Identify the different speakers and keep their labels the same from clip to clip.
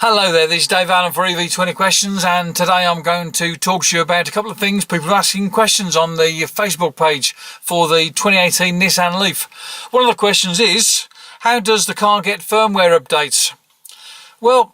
Speaker 1: Hello there, this is Dave Allen for EV20 Questions, and today I'm going to talk to you about a couple of things people are asking questions on the Facebook page for the 2018 Nissan Leaf. One of the questions is, how does the car get firmware updates? Well,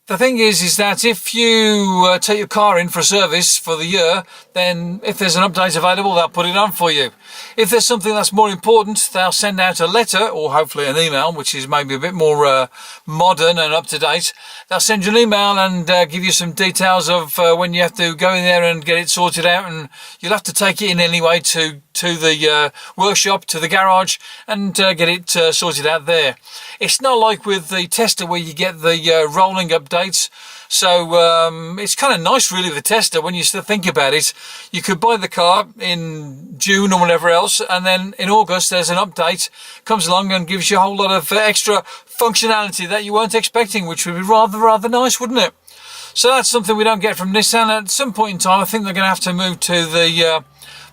Speaker 1: the thing is that if you take your car in for a service for the year, then if there's an update available, they'll put it on for you. If there's something that's more important, they'll send out a letter, or hopefully an email, which is maybe a bit more modern and up to date. They'll send you an email and give you some details of when you have to go in there and get it sorted out, and you'll have to take it in anyway to the workshop, to the garage, and get it sorted out there. It's not like with the tester where you get the rolling updates. So it's kind of nice really with the tester when you think about it. You could buy the car in June or whatever else, and then in August there's an update, comes along and gives you a whole lot of extra functionality that you weren't expecting, which would be rather nice, wouldn't it? So that's something we don't get from Nissan. At some point in time I think they're going to have to move to the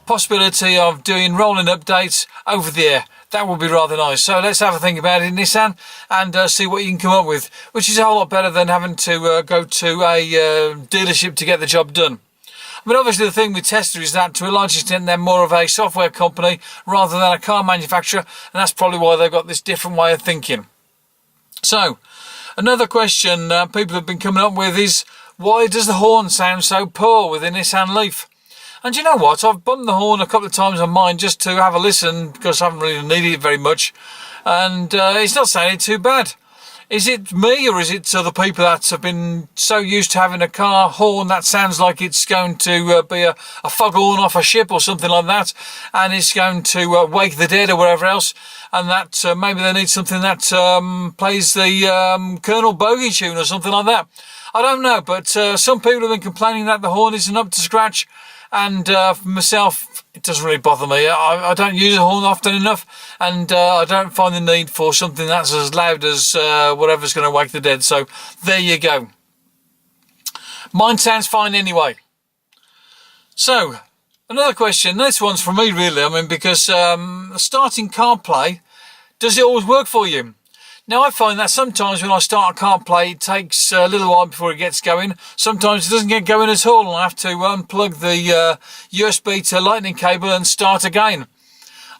Speaker 1: possibility of doing rolling updates over the air. That would be rather nice. So let's have a think about it, Nissan, and see what you can come up with, which is a whole lot better than having to go to a dealership to get the job done. I mean, obviously the thing with Tesla is that to a large extent they're more of a software company rather than a car manufacturer, and that's probably why they've got this different way of thinking. So another question people have been coming up with is, why does the horn sound so poor with the Nissan Leaf? And you know what, I've bumped the horn a couple of times on mine just to have a listen because I haven't really needed it very much, and it's not sounding too bad. Is it me, or is it other people that have been so used to having a car horn that sounds like it's going to be a foghorn off a ship or something like that, and it's going to wake the dead or whatever else, and that maybe they need something that plays the Colonel Bogey tune or something like that. I don't know, but some people have been complaining that the horn isn't up to scratch. And for myself, it doesn't really bother me. I don't use a horn often enough, and I don't find the need for something that's as loud as whatever's going to wake the dead. So there you go. Mine sounds fine anyway. So another question. This one's for me really. I mean, because starting CarPlay, does it always work for you? Now, I find that sometimes when I start CarPlay, it takes a little while before it gets going. Sometimes it doesn't get going at all, and I have to unplug the USB to lightning cable and start again.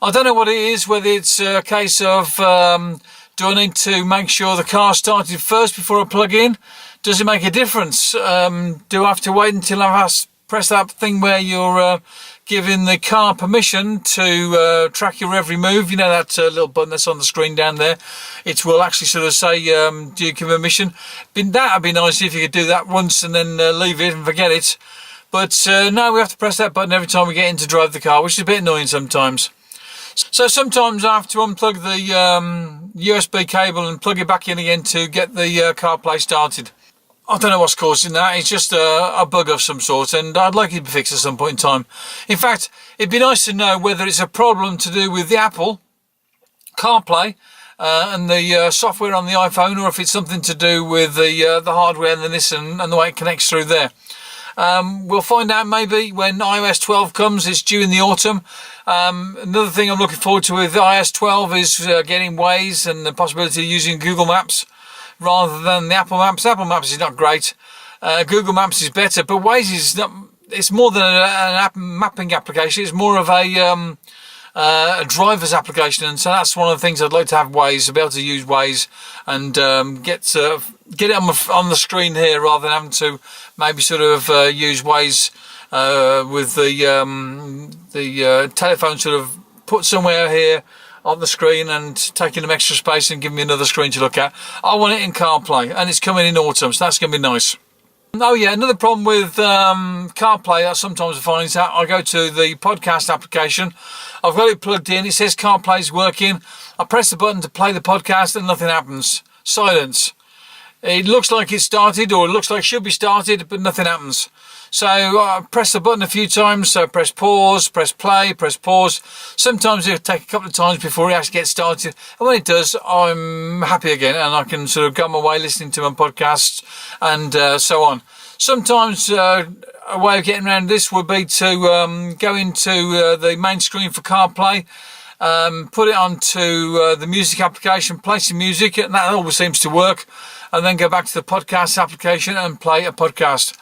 Speaker 1: I don't know what it is, whether it's a case of do I need to make sure the car started first before I plug in? Does it make a difference? Do I have to wait until I press that thing where you're giving the car permission to track your every move? You know that little button that's on the screen down there? It will actually sort of say, do you give permission? That would be nice if you could do that once and then leave it and forget it. But no, we have to press that button every time we get in to drive the car, which is a bit annoying sometimes. So sometimes I have to unplug the USB cable and plug it back in again to get the CarPlay started. I don't know what's causing that. It's just a bug of some sort, and I'd like it to be fixed at some point in time. In fact, it'd be nice to know whether it's a problem to do with the Apple CarPlay and the software on the iPhone, or if it's something to do with the hardware and the Nissan and the way it connects through there. We'll find out maybe when iOS 12 comes. It's due in the autumn. Another thing I'm looking forward to with iOS 12 is getting Waze and the possibility of using Google Maps rather than the Apple Maps. Apple Maps is not great. Google Maps is better, but Waze is not. It's more than an mapping application. It's more of a driver's application, and so that's one of the things I'd like to have Waze, to be able to use Waze and get it on the screen here rather than having to maybe sort of use Waze with the telephone sort of put somewhere here on the screen and taking them extra space and giving me another screen to look at. I want it in CarPlay, and it's coming in autumn, so that's going to be nice. Oh yeah, another problem with CarPlay that sometimes I find is that I go to the podcast application, I've got it plugged in, it says CarPlay's working, I press the button to play the podcast and nothing happens. Silence. It looks like it started, or it looks like it should be started, but nothing happens. So I press the button a few times, so press pause, press play, press pause. Sometimes it'll take a couple of times before it actually gets started, and when it does, I'm happy again, and I can sort of go my way listening to my podcasts and so on. Sometimes a way of getting around this would be to go into the main screen for CarPlay, put it onto the music application, play some music, and that always seems to work. and then go back to the podcast application and play a podcast.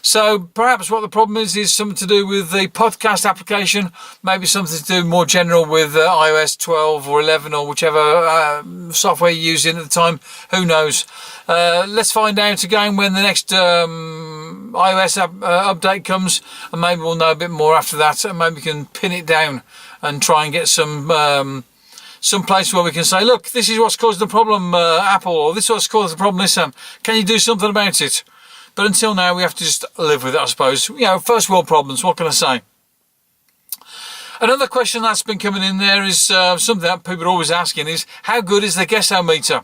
Speaker 1: So perhaps what the problem is something to do with the podcast application, maybe something to do more general with iOS 12 or 11 or whichever software you're using at the time. Who knows? Let's find out again when the next iOS update comes, and maybe we'll know a bit more after that, and maybe we can pin it down and try and get some place where we can say, look, this is what's caused the problem, Apple, or this is what's caused the problem, Nissan. Can you do something about it? But until now, we have to just live with it, I suppose. You know, first world problems, what can I say? Another question that's been coming in there is something that people are always asking is, how good is the guessometer?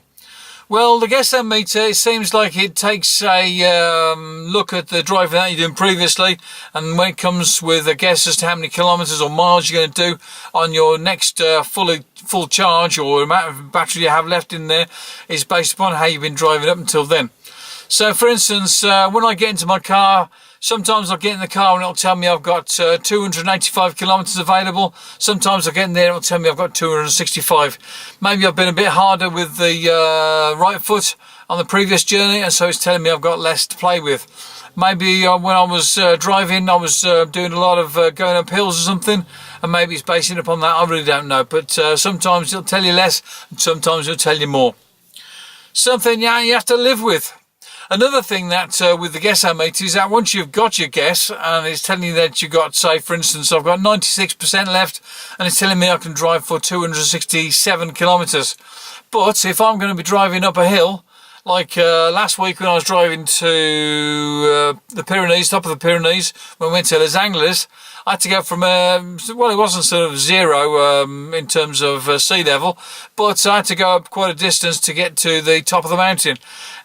Speaker 1: Well, the guessometer, it seems like it takes a look at the driving that you're doing previously, and when it comes with a guess as to how many kilometres or miles you're going to do on your next full charge, or amount of battery you have left in there, is based upon how you've been driving up until then. So, for instance, when I get into my car, sometimes I'll get in the car and it'll tell me I've got 285 kilometres available. Sometimes I get in there and it'll tell me I've got 265. Maybe I've been a bit harder with the right foot on the previous journey, and so it's telling me I've got less to play with. Maybe when I was driving, I was doing a lot of going up hills or something, and maybe it's basing upon that. I really don't know. But sometimes it'll tell you less, and sometimes it'll tell you more. Something you have to live with. Another thing that with the guessometer is that once you've got your guess and it's telling you that you've got, say, for instance, I've got 96% left and it's telling me I can drive for 267 kilometres. But if I'm going to be driving up a hill, like last week when I was driving to the Pyrenees, top of the Pyrenees, when we went to Les Angles, I had to go from, well, it wasn't sort of zero in terms of sea level, but I had to go up quite a distance to get to the top of the mountain.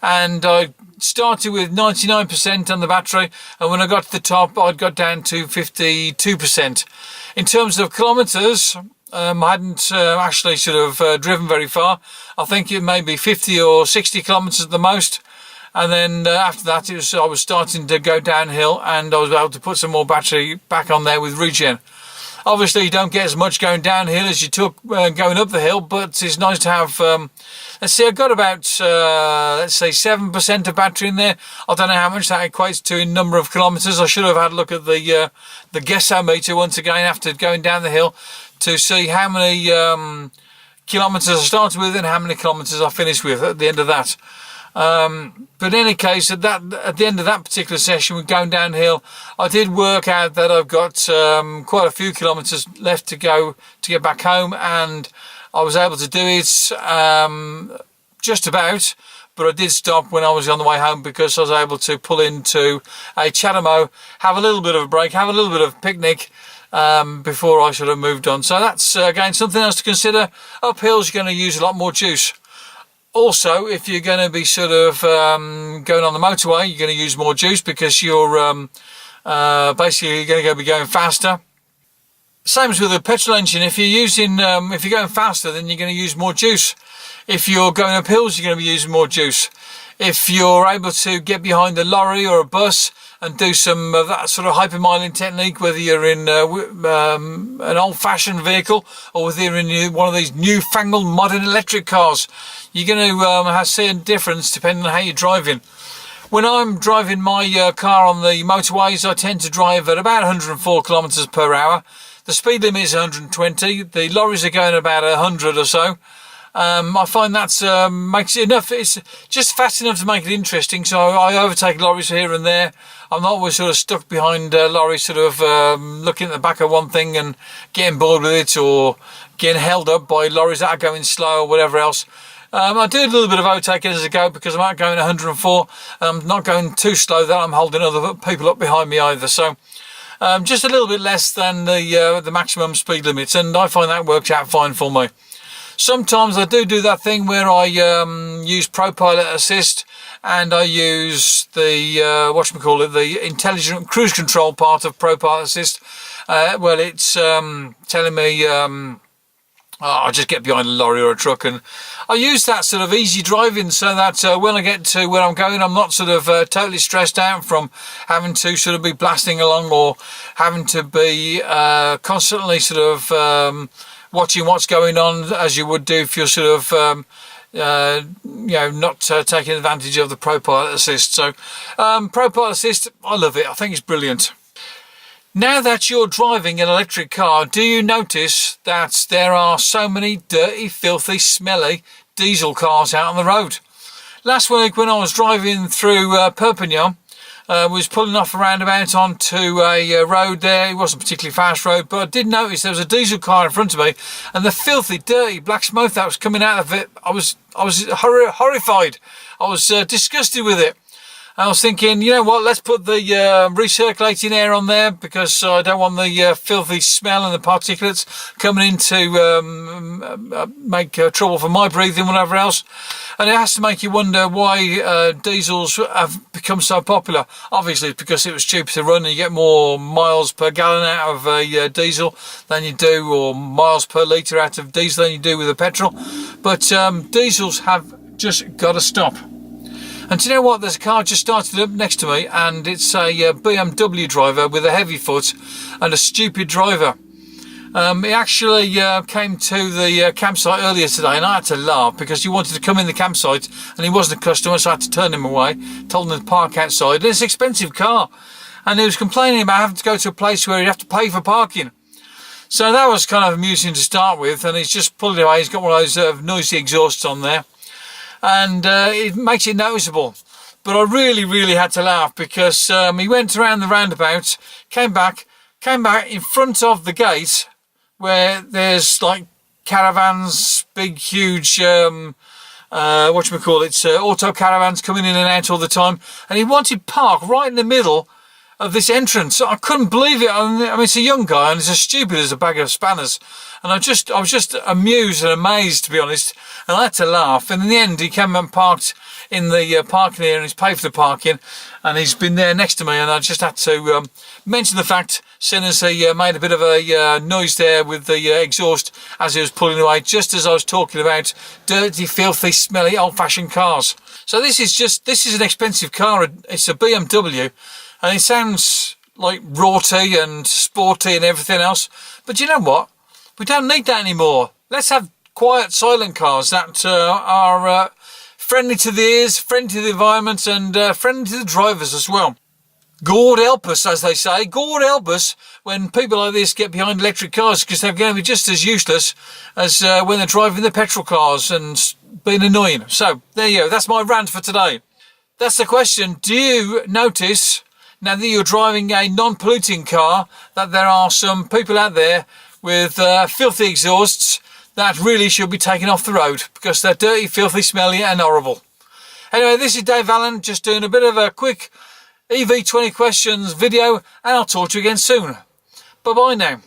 Speaker 1: And I started with 99% on the battery, and when I got to the top, I'd got down to 52%. In terms of kilometres, I hadn't actually sort of driven very far. I think it may be 50 or 60 kilometres at the most. And then after that, I was starting to go downhill, and I was able to put some more battery back on there with regen. Obviously, you don't get as much going downhill as you took going up the hill, but it's nice to have, let's see, I've got about, let's say 7% of battery in there. I don't know how much that equates to in number of kilometres. I should have had a look at the guessometer once again after going down the hill to see how many kilometres I started with and how many kilometres I finished with at the end of that. But in any case, at the end of that particular session with going downhill, I did work out that I've got quite a few kilometres left to go to get back home, and I was able to do it just about, but I did stop when I was on the way home because I was able to pull into a Chatamo, have a little bit of a break, have a little bit of a picnic before I should have moved on. So that's again something else to consider. Up hills, you're going to use a lot more juice. Also, if you're going to be sort of going on the motorway, you're going to use more juice because you're basically going to be going faster. Same as with a petrol engine. If you're going faster, then you're going to use more juice. If you're going up hills, you're going to be using more juice. If you're able to get behind a lorry or a bus and do some of that sort of hypermiling technique, whether you're in an old-fashioned vehicle or whether you're in one of these newfangled modern electric cars, you're going to see a difference depending on how you're driving. When I'm driving my car on the motorways, I tend to drive at about 104 kilometres per hour. The speed limit is 120. The lorries are going about 100 or so. I find that makes it enough. It's just fast enough to make it interesting. So I overtake lorries here and there. I'm not always sort of stuck behind lorries, sort of looking at the back of one thing and getting bored with it, or getting held up by lorries that are going slow or whatever else. I do a little bit of overtaking as I go because I'm out going 104. I'm not going too slow that I'm holding other people up behind me either. So just a little bit less than the maximum speed limits, and I find that works out fine for me. Sometimes I do that thing where I use ProPilot Assist, and I use the the intelligent cruise control part of ProPilot Assist. Well, it's telling me I just get behind a lorry or a truck, and I use that sort of easy driving so that when I get to where I'm going, I'm not sort of totally stressed out from having to sort of be blasting along or having to be constantly sort of watching what's going on, as you would do if you're sort of not taking advantage of the ProPilot Assist. So ProPilot Assist, I love it. I think it's brilliant. Now that you're driving an electric car, do you notice that there are so many dirty, filthy, smelly diesel cars out on the road? Last week when I was driving through Perpignan, was pulling off a roundabout onto a road there. It wasn't a particularly fast road, but I did notice there was a diesel car in front of me, and the filthy, dirty black smoke that was coming out of it, I was horrified. I was disgusted with it. I was thinking, you know what, let's put the recirculating air on there, because I don't want the filthy smell and the particulates coming in to make trouble for my breathing and whatever else. And it has to make you wonder why diesels have become so popular. Obviously, it's because it was cheaper to run and you get more miles per gallon out of a diesel than you do, or miles per litre out of diesel than you do with a petrol. But diesels have just got to stop. And do you know what? There's a car just started up next to me, and it's a BMW driver with a heavy foot and a stupid driver. He actually came to the campsite earlier today, and I had to laugh because he wanted to come in the campsite and he wasn't a customer, so I had to turn him away, told him to park outside. And it's an expensive car, and he was complaining about having to go to a place where he'd have to pay for parking. So that was kind of amusing to start with, and he's just pulled it away. He's got one of those noisy exhausts on there, and it makes it noticeable. But I really had to laugh because he went around the roundabout, came back in front of the gate where there's like caravans, big huge auto caravans coming in and out all the time, and he wanted park right in the middle of this entrance. I couldn't believe it. I mean, it's a young guy and he's as stupid as a bag of spanners. And I was just amused and amazed, to be honest. And I had to laugh. And in the end, he came and parked in the parking area, and he's paid for the parking. And he's been there next to me. And I just had to mention the fact, seeing as he made a bit of a noise there with the exhaust as he was pulling away, just as I was talking about dirty, filthy, smelly, old-fashioned cars. So this is an expensive car. It's a BMW. And it sounds like raughty and sporty and everything else. But you know what? We don't need that anymore. Let's have quiet, silent cars that are friendly to the ears, friendly to the environment, and friendly to the drivers as well. God help us, as they say. God help us when people like this get behind electric cars, because they're going to be just as useless as when they're driving the petrol cars and being annoying. So, there you go. That's my rant for today. That's the question. Do you notice, now that you're driving a non-polluting car, that there are some people out there with filthy exhausts that really should be taken off the road because they're dirty, filthy, smelly and horrible? Anyway, this is Dave Allen, just doing a bit of a quick EV20 questions video, and I'll talk to you again soon. Bye-bye now.